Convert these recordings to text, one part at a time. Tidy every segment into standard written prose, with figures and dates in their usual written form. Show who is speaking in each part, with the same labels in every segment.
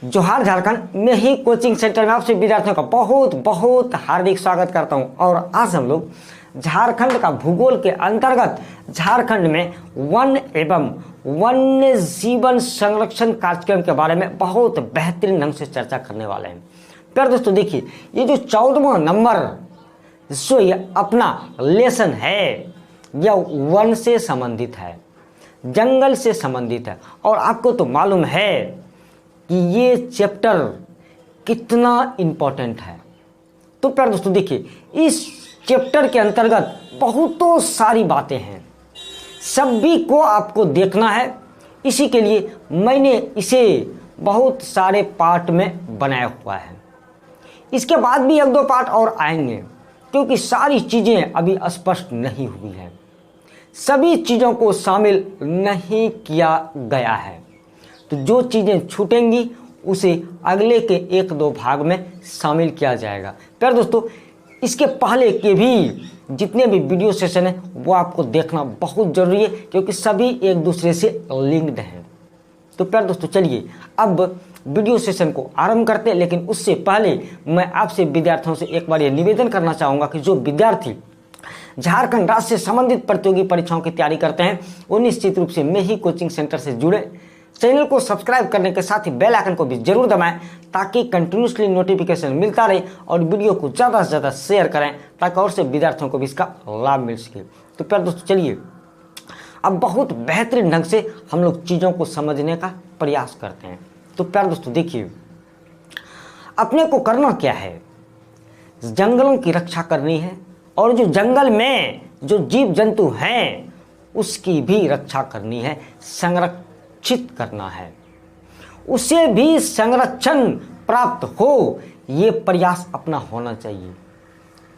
Speaker 1: जोहार झारखंड में ही coaching centre में आपसे विद्यार्थियों का बहुत बहुत हार्दिक स्वागत करता हूं। और आज हम लोग झारखंड का भूगोल के अंतर्गत झारखंड में वन एवं वन्य जीवन संरक्षण कार्यक्रम के बारे में बहुत बेहतरीन ढंग से चर्चा करने वाले हैं। प्यारे दोस्तों, देखिए ये जो 14वां नंबर जो ये अपना लेसन है यह वन से संबंधित है, जंगल से संबंधित है। और आपको तो मालूम है कि ये चैप्टर कितना इम्पोर्टेंट है। तो प्यारे दोस्तों, देखिए इस चैप्टर के अंतर्गत बहुतों सारी बातें हैं, सभी को आपको देखना है। इसी के लिए मैंने इसे बहुत सारे पार्ट में बनाया हुआ है। इसके बाद भी एक दो पार्ट और आएंगे, क्योंकि सारी चीज़ें अभी स्पष्ट नहीं हुई हैं, सभी चीज़ों को शामिल नहीं किया गया है। तो जो चीज़ें छूटेंगी उसे अगले के एक दो भाग में शामिल किया जाएगा। प्यारे दोस्तों, इसके पहले के भी जितने भी वीडियो सेशन हैं वो आपको देखना बहुत ज़रूरी है, क्योंकि सभी एक दूसरे से लिंक्ड हैं। तो प्यारे दोस्तों, चलिए अब वीडियो सेशन को आरंभ करते हैं। लेकिन उससे पहले मैं आपसे विद्यार्थियों से एक बार ये निवेदन करना चाहूँगा कि जो विद्यार्थी झारखंड राज्य से संबंधित प्रतियोगी परीक्षाओं की तैयारी करते हैं वो निश्चित रूप से मैं ही कोचिंग सेंटर से जुड़े। चैनल को सब्सक्राइब करने के साथ ही बेल आइकन को भी जरूर दबाएं, ताकि कंटिन्यूसली नोटिफिकेशन मिलता रहे। और वीडियो को ज़्यादा से ज़्यादा शेयर करें, ताकि और से विद्यार्थियों को भी इसका लाभ मिल सके। तो प्यारे दोस्तों, चलिए अब बहुत बेहतरीन ढंग से हम लोग चीज़ों को समझने का प्रयास करते हैं। तो प्यारे दोस्तों, देखिए अपने को करना क्या है, जंगलों की रक्षा करनी है। और जो जंगल में जो जीव जंतु हैं उसकी भी रक्षा करनी है, संरक्षित करना है, उसे भी संरक्षण प्राप्त हो, ये प्रयास अपना होना चाहिए।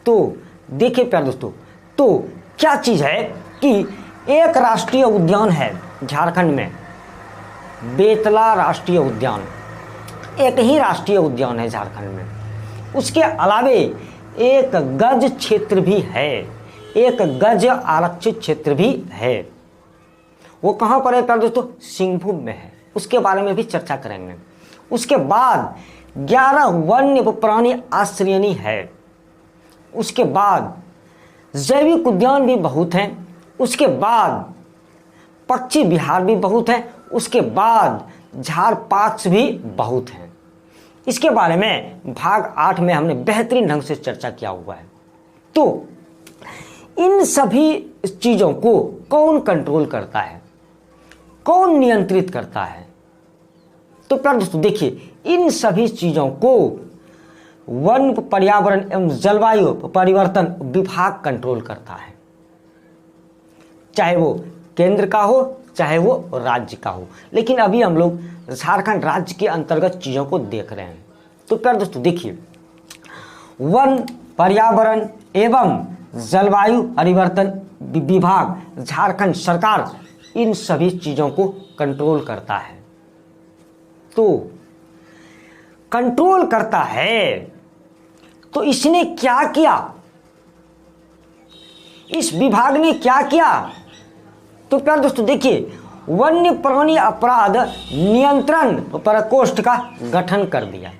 Speaker 1: तो देखिए प्यारे दोस्तों, तो क्या चीज़ है कि एक राष्ट्रीय उद्यान है झारखंड में, बेतला राष्ट्रीय उद्यान, एक ही राष्ट्रीय उद्यान है झारखंड में। उसके अलावे एक गज क्षेत्र भी है, एक गज आरक्षित क्षेत्र भी है। वो कहाँ पर है प्यारे दोस्तों? सिंहभूम में है। उसके बारे में भी चर्चा करेंगे। उसके बाद 11 वन्य प्राणी आश्रयनी है। उसके बाद जैविक उद्यान भी बहुत हैं। उसके बाद पक्षी विहार भी बहुत है। उसके बाद झाड़ पार्क भी बहुत हैं। इसके बारे में भाग 8 में हमने बेहतरीन ढंग से चर्चा किया हुआ है। तो इन सभी चीज़ों को कौन कंट्रोल करता है, कौन नियंत्रित करता है? तो प्यारे दोस्तों, देखिए इन सभी चीज़ों को वन पर्यावरण एवं जलवायु परिवर्तन विभाग कंट्रोल करता है, चाहे वो केंद्र का हो चाहे वो राज्य का हो। लेकिन अभी हम लोग झारखंड राज्य के अंतर्गत चीज़ों को देख रहे हैं। तो प्यारे दोस्तों, देखिए वन पर्यावरण एवं जलवायु परिवर्तन विभाग झारखंड सरकार इन सभी चीज़ों को कंट्रोल करता है। तो कंट्रोल करता है तो इसने क्या किया, इस विभाग ने क्या किया? तो प्यारे दोस्तों, देखिए वन्य प्राणी अपराध नियंत्रण प्रकोष्ठ का गठन कर दिया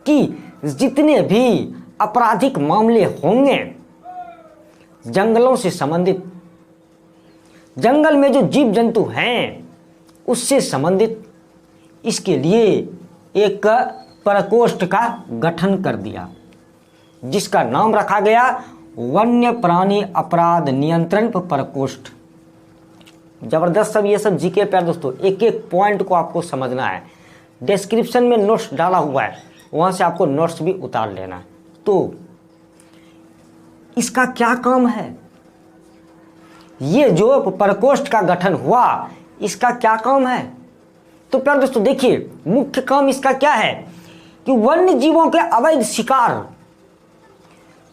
Speaker 1: कि जितने भी आपराधिक मामले होंगे जंगलों से संबंधित, जंगल में जो जीव जंतु हैं उससे संबंधित, इसके लिए एक प्रकोष्ठ का गठन कर दिया, जिसका नाम रखा गया वन्य प्राणी अपराध नियंत्रण प्रकोष्ठ। जबरदस्त सब ये सब जीके। प्यारे दोस्तों, एक एक पॉइंट को आपको समझना है। डिस्क्रिप्शन में नोट्स डाला हुआ है, वहाँ से आपको नोट्स भी उतार लेना है। तो इसका क्या काम है, ये जो प्रकोष्ठ का गठन हुआ इसका क्या काम है? तो प्यारे दोस्तों, देखिए मुख्य काम इसका क्या है कि वन्य जीवों के अवैध शिकार,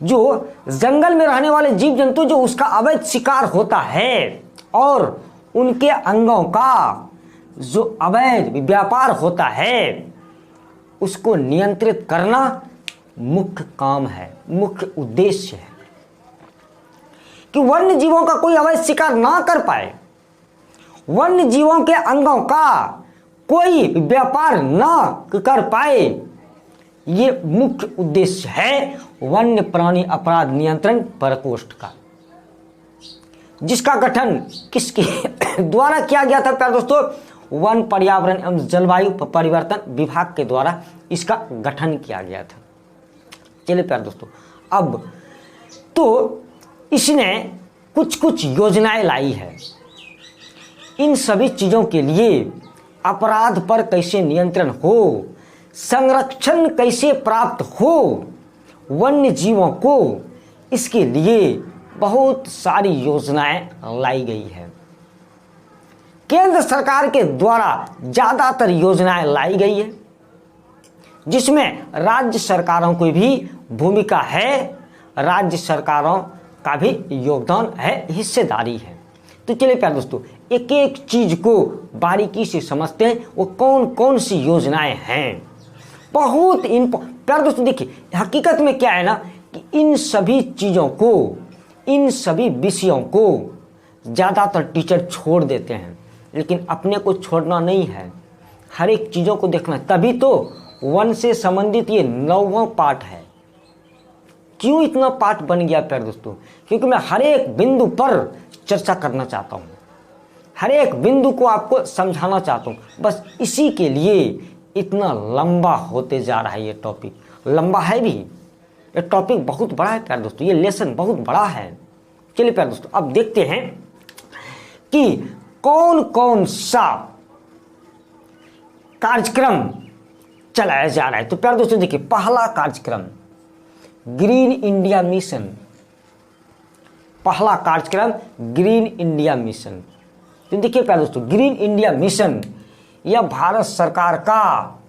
Speaker 1: जो जंगल में रहने वाले जीव जंतु जो उसका अवैध शिकार होता है और उनके अंगों का जो अवैध व्यापार होता है उसको नियंत्रित करना मुख्य काम है, मुख्य उद्देश्य है कि वन्य जीवों का कोई अवैध शिकार ना कर पाए, वन्य जीवों के अंगों का कोई व्यापार न कर पाए। ये मुख्य उद्देश्य है वन्य प्राणी अपराध नियंत्रण प्रकोष्ठ का, जिसका गठन किसके द्वारा किया गया था प्यारे दोस्तों? वन, पर्यावरण एवं जलवायु परिवर्तन विभाग के द्वारा इसका गठन किया गया था। चलिए प्यारे दोस्तों, अब तो इसने कुछ कुछ योजनाएं लाई है। इन सभी चीजों के लिए अपराध पर कैसे नियंत्रण हो, संरक्षण कैसे प्राप्त हो वन्य जीवों को, इसके लिए बहुत सारी योजनाएं लाई गई है। केंद्र सरकार के द्वारा ज्यादातर योजनाएं लाई गई है, जिसमें राज्य सरकारों की भी भूमिका है, राज्य सरकारों का भी योगदान है, हिस्सेदारी है। तो चलिए प्यारे दोस्तों, एक एक चीज को बारीकी से समझते हैं, वो कौन कौन सी योजनाएं हैं। बहुत प्यारे दोस्तों देखिए, हकीकत में क्या है ना कि इन सभी चीजों को, इन सभी विषयों को ज्यादातर टीचर छोड़ देते हैं, लेकिन अपने को छोड़ना नहीं है, हर एक चीजों को देखना। तभी तो वन से संबंधित ये 9वां पाठ है। क्यों इतना पाठ बन गया प्यारे दोस्तों? क्योंकि मैं हर एक बिंदु पर चर्चा करना चाहता हूं, हर एक बिंदु को आपको समझाना चाहता हूं। बस इसी के लिए इतना लंबा होते जा रहा है। ये टॉपिक लंबा है भी, ये टॉपिक बहुत बड़ा है प्यारे दोस्तों, ये लेसन बहुत बड़ा है। चलिए प्यारे दोस्तों, अब देखते हैं कि कौन कौन सा कार्यक्रम चलाया जा रहा है। तो प्यारे दोस्तों देखिए, पहला कार्यक्रम ग्रीन इंडिया मिशन, पहला कार्यक्रम ग्रीन इंडिया मिशन। तो देखिए प्यारे दोस्तों, ग्रीन इंडिया मिशन यह भारत सरकार का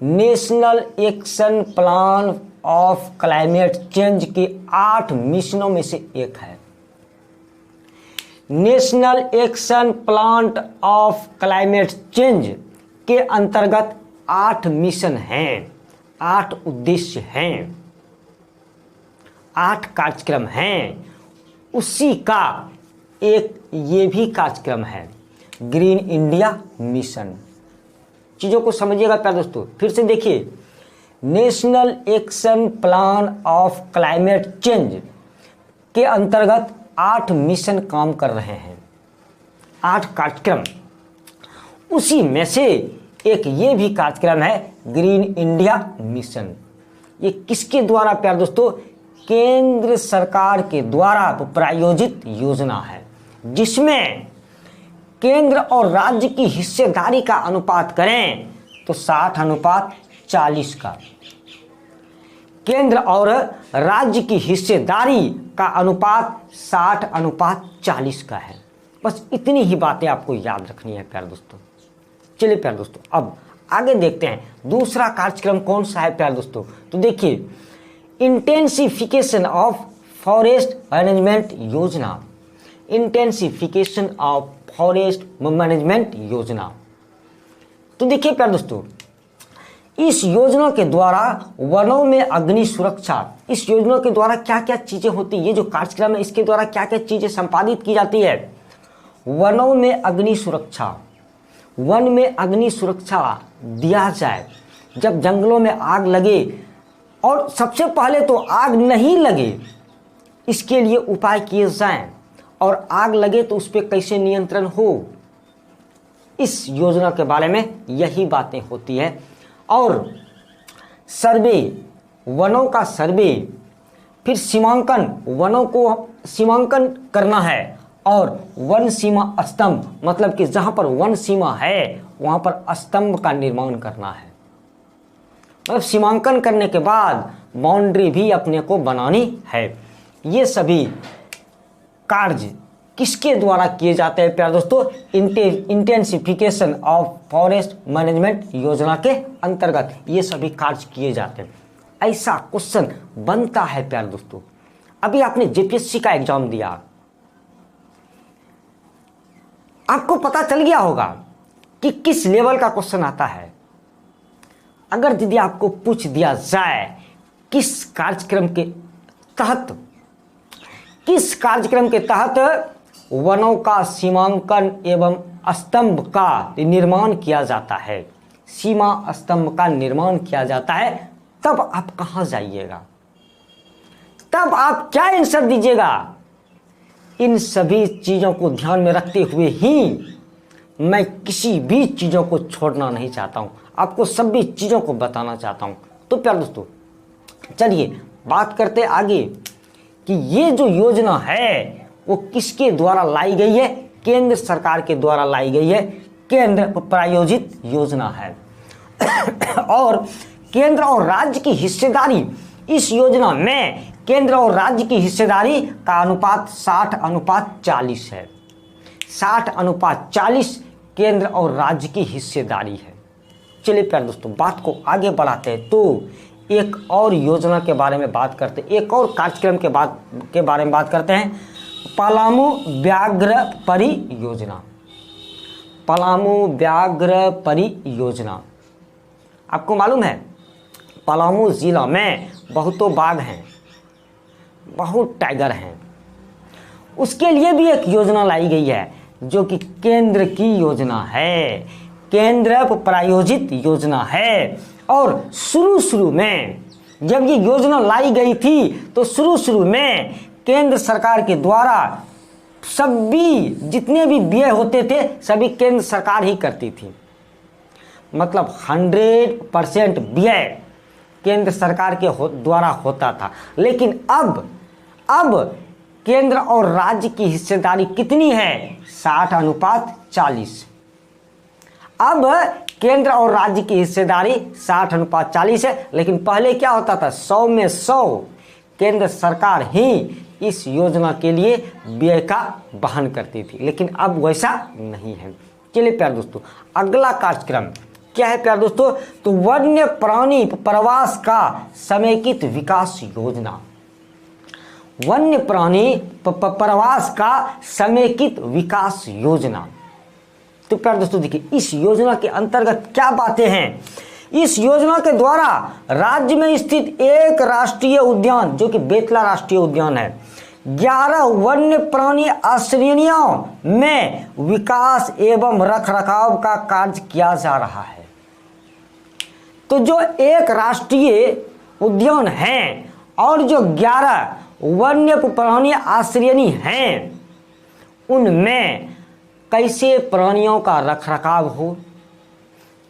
Speaker 1: national action plan of climate change के 8 मिशनों में से एक है। National action plan of climate change के अंतर्गत 8 मिशन हैं, 8 उद्देश्य हैं, 8 कार्यक्रम हैं। उसी का एक ये भी कार्यक्रम है, ग्रीन इंडिया मिशन। चीजों को समझिएगा प्यारे दोस्तों, फिर से देखिए, national action plan of climate change के अंतर्गत 8 मिशन काम कर रहे हैं, 8 कार्यक्रम। उसी में से एक ये भी कार्यक्रम है ग्रीन इंडिया मिशन। ये किसके द्वारा प्यारे दोस्तों? केंद्र सरकार के द्वारा प्रायोजित योजना है, जिसमें केंद्र और राज्य की हिस्सेदारी का अनुपात करें तो 60:40 का, केंद्र और राज्य की हिस्सेदारी का अनुपात 60:40 का है। बस इतनी ही बातें आपको याद रखनी है प्यारे दोस्तों। चलिए प्यारे दोस्तों, अब आगे देखते हैं दूसरा कार्यक्रम कौन सा है प्यारे दोस्तों। तो देखिए, इंटेंसिफिकेशन ऑफ फॉरेस्ट मैनेजमेंट योजना, इंटेंसिफिकेशन ऑफ फॉरेस्ट मैनेजमेंट योजना। तो देखिए प्यारे दोस्तों, इस योजना के द्वारा वनों में अग्नि सुरक्षा, इस योजना के द्वारा क्या क्या चीजें होती है, ये जो कार्यक्रम है इसके द्वारा क्या क्या चीजें संपादित की जाती है। वनों में अग्नि सुरक्षा, वन में अग्नि सुरक्षा दिया जाए। जब जंगलों में आग लगे, और सबसे पहले तो आग नहीं लगे इसके लिए उपाय किए जाएं, और आग लगे तो उस पर कैसे नियंत्रण हो, इस योजना के बारे में यही बातें होती है। और सर्वे, वनों का सर्वे, फिर सीमांकन, वनों को सीमांकन करना है, और वन सीमा स्तंभ, मतलब कि जहां पर वन सीमा है वहां पर स्तंभ का निर्माण करना है। मतलब सीमांकन करने के बाद बाउंड्री भी अपने को बनानी है। ये सभी कार्य किसके द्वारा किए जाते हैं प्यारे दोस्तों? इंटेंसिफिकेशन ऑफ फॉरेस्ट मैनेजमेंट योजना के अंतर्गत ये सभी कार्य किए जाते हैं। ऐसा क्वेश्चन बनता है प्यारे दोस्तों। अभी आपने जेपीएससी का एग्जाम दिया, आपको पता चल गया होगा कि किस लेवल का क्वेश्चन आता है। अगर दीदी आपको पूछ दिया जाए किस कार्यक्रम के तहत वनों का सीमांकन एवं स्तंभ का निर्माण किया जाता है, सीमा स्तंभ का निर्माण किया जाता है, तब आप कहाँ जाइएगा, तब आप क्या आंसर दीजिएगा? इन सभी चीज़ों को ध्यान में रखते हुए ही मैं किसी भी चीज़ों को छोड़ना नहीं चाहता हूँ, आपको सभी चीज़ों को बताना चाहता हूँ। तो प्यारे दोस्तों, चलिए बात करते आगे कि ये जो योजना है वो किसके द्वारा लाई गई है? केंद्र सरकार के द्वारा लाई गई है, केंद्र प्रायोजित योजना है। और केंद्र और राज्य की हिस्सेदारी इस योजना में, केंद्र और राज्य की हिस्सेदारी का अनुपात 60:40 है। 60:40 केंद्र और राज्य की हिस्सेदारी है। चलिए प्यारे दोस्तों, बात को आगे बढ़ाते हैं तो एक और योजना के बारे में बात करते हैं, एक और कार्यक्रम के बारे में बात करते हैं। पलामू व्याघ्र परियोजना। पलामू व्याघ्र परियोजना, आपको मालूम है पलामू जिला में बहुतों बाघ हैं, बहुत टाइगर हैं। उसके लिए भी एक योजना लाई गई है जो कि केंद्र की योजना है, केंद्र प्रायोजित योजना है। और शुरू में जब ये योजना लाई गई थी तो शुरू में केंद्र सरकार के द्वारा सभी जितने भी व्यय होते थे सभी केंद्र सरकार ही करती थी, मतलब 100% व्यय केंद्र सरकार के द्वारा होता था। लेकिन अब केंद्र और राज्य की हिस्सेदारी कितनी है? 60:40। अब केंद्र और राज्य की हिस्सेदारी 60:40 है। लेकिन पहले क्या होता था? 100 में 100 केंद्र सरकार ही इस योजना के लिए व्यय का वहन करती थी, लेकिन अब वैसा नहीं है। चलिए प्यारे दोस्तों, अगला कार्यक्रम क्या है प्यारे दोस्तों? तो वन्य प्राणी प्रवास का समेकित विकास योजना। वन्य प्राणी प्रवास का समेकित विकास योजना। तो प्यारे दोस्तों देखिए, इस योजना के अंतर्गत क्या बातें हैं? इस योजना के द्वारा राज्य में स्थित एक राष्ट्रीय उद्यान जो कि बेतला राष्ट्रीय उद्यान है, 11 वन्य प्राणी आश्रयों में विकास एवं रखरखाव का कार्य किया जा रहा है। तो जो एक राष्ट्रीय उद्यान है और जो 11 वन्य प्राणी आश्रयनी हैं, उनमें कैसे प्राणियों का रखरखाव हो,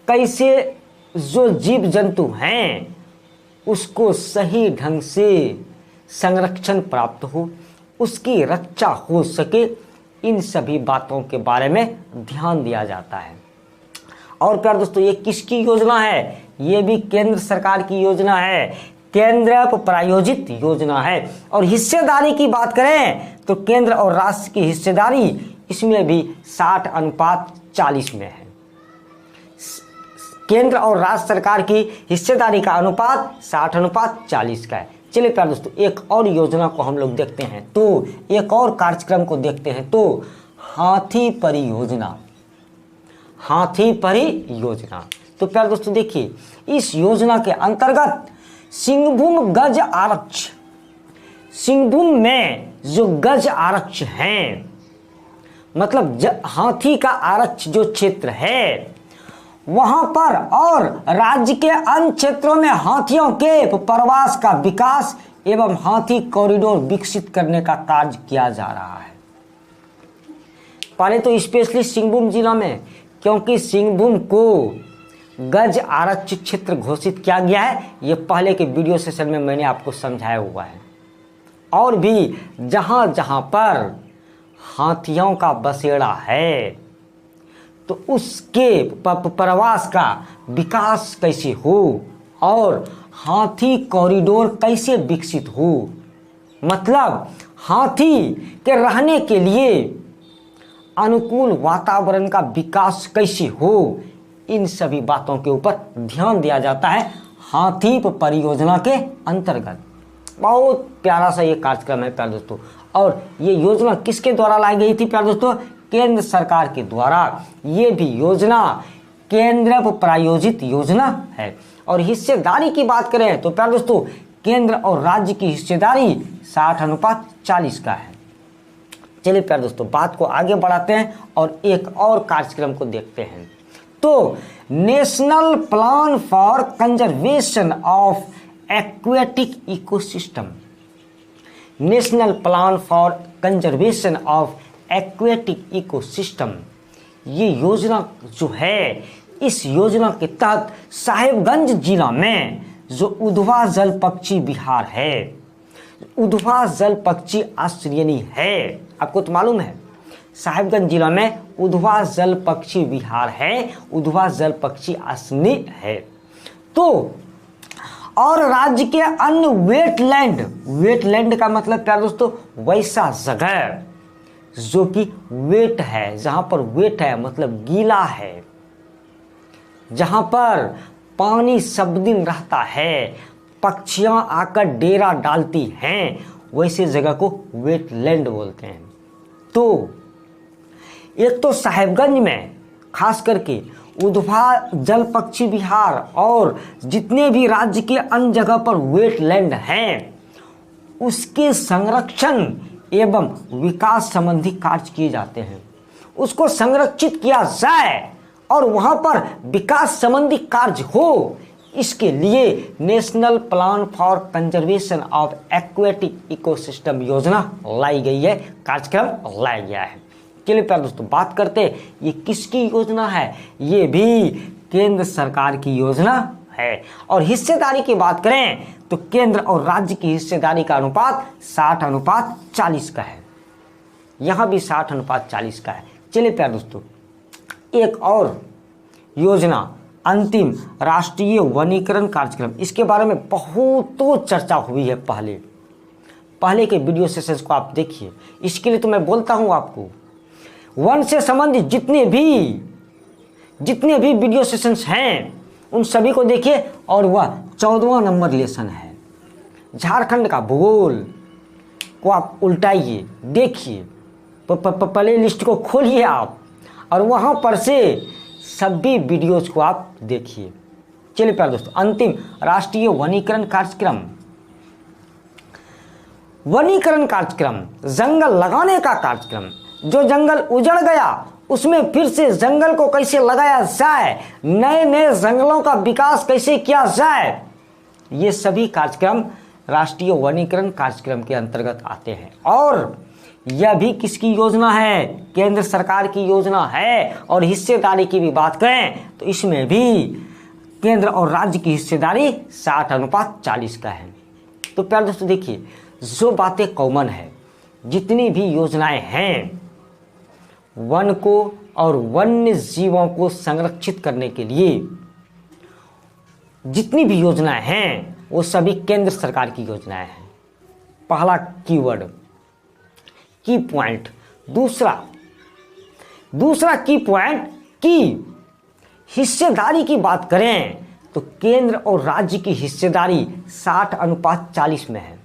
Speaker 1: कैसे जो जीव जंतु हैं उसको सही ढंग से संरक्षण प्राप्त हो, उसकी रक्षा हो सके, इन सभी बातों के बारे में ध्यान दिया जाता है। और प्यारे दोस्तों, ये किसकी योजना है? ये भी केंद्र सरकार की योजना है, केंद्र प्रायोजित योजना है। और हिस्सेदारी की बात करें तो केंद्र और राज्य की हिस्सेदारी इसमें भी 60:40 में है। केंद्र और राज्य सरकार की हिस्सेदारी का अनुपात 60:40 का है। चलिए प्यारे दोस्तों, एक और योजना को हम लोग देखते हैं, तो एक और कार्यक्रम को देखते हैं, तो हाथी परियोजना। हाथी परियोजना, तो प्यारे दोस्तों देखिए, इस योजना के अंतर्गत सिंहभूम गज आरक्ष, सिंहभूम में जो गज आरक्ष हैं, मतलब हाथी का आरक्ष जो क्षेत्र है वहां पर और राज्य के अन्य क्षेत्रों में हाथियों के प्रवास का विकास एवं हाथी कॉरिडोर विकसित करने का कार्य किया जा रहा है। पहले तो स्पेशली सिंहभूम जिला में, क्योंकि सिंहभूम को गज आरक्षित क्षेत्र घोषित किया गया है, ये पहले के वीडियो सेशन में मैंने आपको समझाया हुआ है। और भी जहां जहां पर हाथियों का बसेड़ा है तो उसके प्रवास का विकास कैसे हो और हाथी कॉरिडोर कैसे विकसित हो, मतलब हाथी के रहने के लिए अनुकूल वातावरण का विकास कैसे हो, इन सभी बातों के ऊपर ध्यान दिया जाता है हाथी परियोजना के अंतर्गत। बहुत प्यारा सा ये कार्यक्रम है प्यारे दोस्तों। और ये योजना किसके द्वारा लाई गई थी प्यारे दोस्तों? केंद्र सरकार के द्वारा। ये भी योजना केंद्र प्रायोजित योजना है। और हिस्सेदारी की बात करें तो प्यारे दोस्तों, केंद्र और राज्य की हिस्सेदारी 60:40 का है। चलिए प्यारे दोस्तों बात को आगे बढ़ाते हैं और एक और कार्यक्रम को देखते हैं। तो national plan for conservation of aquatic ecosystem, national plan for conservation of aquatic ecosystem, ये योजना जो है, इस योजना के तहत साहिबगंज जिला में जो उधवा जल पक्षी विहार है, उधवा जल पक्षी आश्रयनी है, आपको तो मालूम है साहिबगंज जिला में उधवा जल पक्षी विहार है, उधवा जल पक्षी आश्रयनी है। तो और राज्य के अन्य वेटलैंड, वेटलैंड का मतलब प्यारे दोस्तों वैसा जगह जो कि वेट है, जहां पर वेट है मतलब गीला है, जहां पर पानी सब दिन रहता है, पक्षियां आकर डेरा डालती हैं, वैसे जगह को वेटलैंड बोलते हैं। तो एक तो साहिबगंज में खास करके उधवा जल पक्षी विहार और जितने भी राज्य के अन्य जगह पर वेटलैंड हैं, उसके संरक्षण एवं विकास संबंधी कार्य किए जाते हैं। उसको संरक्षित किया जाए और वहां पर विकास संबंधी कार्य हो, इसके लिए national plan for conservation of aquatic ecosystem योजना लाई गई है, कार्यक्रम लाया गया है। चलिए प्यारे दोस्तों बात करते हैं ये किसकी योजना है, ये भी केंद्र सरकार की योजना है। और हिस्सेदारी की बात करें तो केंद्र और राज्य की हिस्सेदारी का अनुपात 60:40 का है, यहां भी 60:40 का है। चलिए प्यारे दोस्तों एक और योजना अंतिम राष्ट्रीय वनीकरण कार्यक्रम, इसके बारे में बहुत चर्चा हुई है पहले के वीडियो सेशंस को आप देखिए। इसके लिए तो मैं बोलता हूं आपको वन से संबंधित जितने भी वीडियो सेशंस हैं उन सभी को देखिए, और वह 14वां नंबर लेसन है। झारखंड का भूगोल को आप उल्टाइए, देखिए, प्ले लिस्ट को खोलिए आप और वहां पर से सभी वीडियोज को आप देखिए। चलिए प्यारे दोस्तों अंतिम राष्ट्रीय वनीकरण कार्यक्रम, वनीकरण कार्यक्रम जंगल लगाने का कार्यक्रम। जो जंगल उजड़ गया उसमें फिर से जंगल को कैसे लगाया जाए, नए नए जंगलों का विकास कैसे किया जाए, ये सभी कार्यक्रम राष्ट्रीय वनीकरण कार्यक्रम के अंतर्गत आते हैं। और यह भी किसकी योजना है, केंद्र सरकार की योजना है। और हिस्सेदारी की भी बात करें तो इसमें भी केंद्र और राज्य की हिस्सेदारी 60:40 का है। तो प्यारे दोस्तों देखिए जो बातें कॉमन है, जितनी भी योजनाएं हैं वन को और वन्य जीवों को संरक्षित करने के लिए जितनी भी योजनाएं हैं वो सभी केंद्र सरकार की योजनाएं हैं। पहला कीवर्ड की पॉइंट, दूसरा की पॉइंट की हिस्सेदारी की बात करें तो केंद्र और राज्य की हिस्सेदारी 60:40 में है।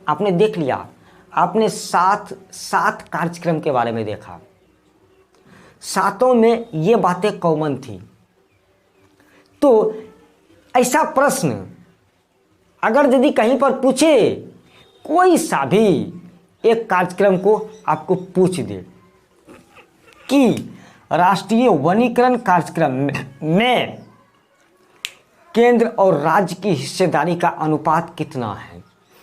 Speaker 1: आपने देख लिया, आपने सात कार्यक्रम के बारे में देखा, सातों में ये बातें कॉमन थी। तो ऐसा प्रश्न अगर यदि कहीं पर पूछे, कोई सा भी एक कार्यक्रम को आपको पूछ दे कि राष्ट्रीय वनीकरण कार्यक्रम में केंद्र और राज्य की हिस्सेदारी का अनुपात कितना है,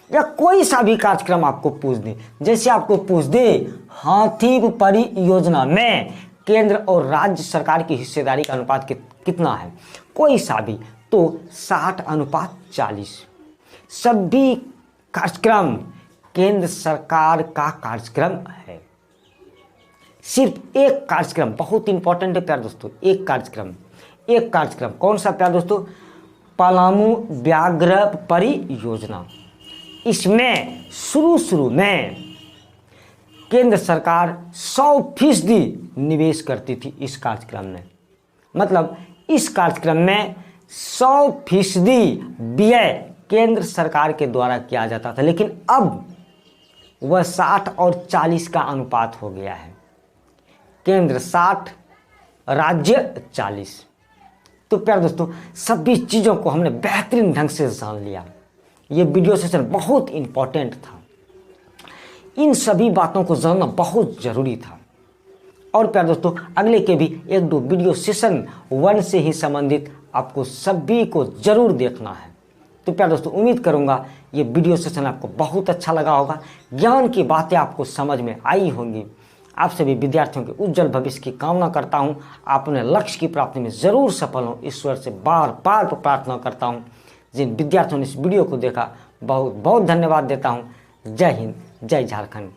Speaker 1: या कोई सा भी कार्यक्रम आपको पूछ दे, जैसे आपको पूछ दे हाथी परियोजना में केंद्र और राज्य सरकार की हिस्सेदारी का अनुपात कितना है, कोई सा भी, तो 60:40। सभी कार्यक्रम केंद्र सरकार का कार्यक्रम है। सिर्फ एक कार्यक्रम बहुत इंपॉर्टेंट है प्यारे दोस्तों, एक कार्यक्रम कौन सा प्यारे दोस्तों, पलामू व्याघ्र परियोजना। इसमें शुरू में केंद्र सरकार 100% निवेश करती थी इस कार्यक्रम में, मतलब इस कार्यक्रम में 100% व्यय केंद्र सरकार के द्वारा किया जाता था। लेकिन अब वह 60:40 का अनुपात हो गया है, केंद्र 60 राज्य 40। तो प्यारे दोस्तों सभी चीज़ों को हमने बेहतरीन ढंग से जान लिया। ये वीडियो सेशन बहुत इंपॉर्टेंट था। इन सभी बातों को जानना बहुत ज़रूरी था। और प्यारे दोस्तों, अगले के भी 1-2 वीडियो सेशन 1 से ही संबंधित आपको सभी को ज़रूर देखना है। तो प्यारे दोस्तों, उम्मीद करूँगा ये वीडियो सेशन आपको बहुत अच्छा लगा होगा, ज्ञान की बातें आपको समझ में आई होंगी। आप सभी विद्यार्थियों के उज्जवल भविष्य की कामना करता हूँ। आप अपने लक्ष्य की प्राप्ति में ज़रूर सफल हों, ईश्वर से बार बार प्रार्थना करता हूँ। जिन विद्यार्थियों ने इस वीडियो को देखा, बहुत बहुत धन्यवाद देता हूँ। जय हिंद, जय झारखंड।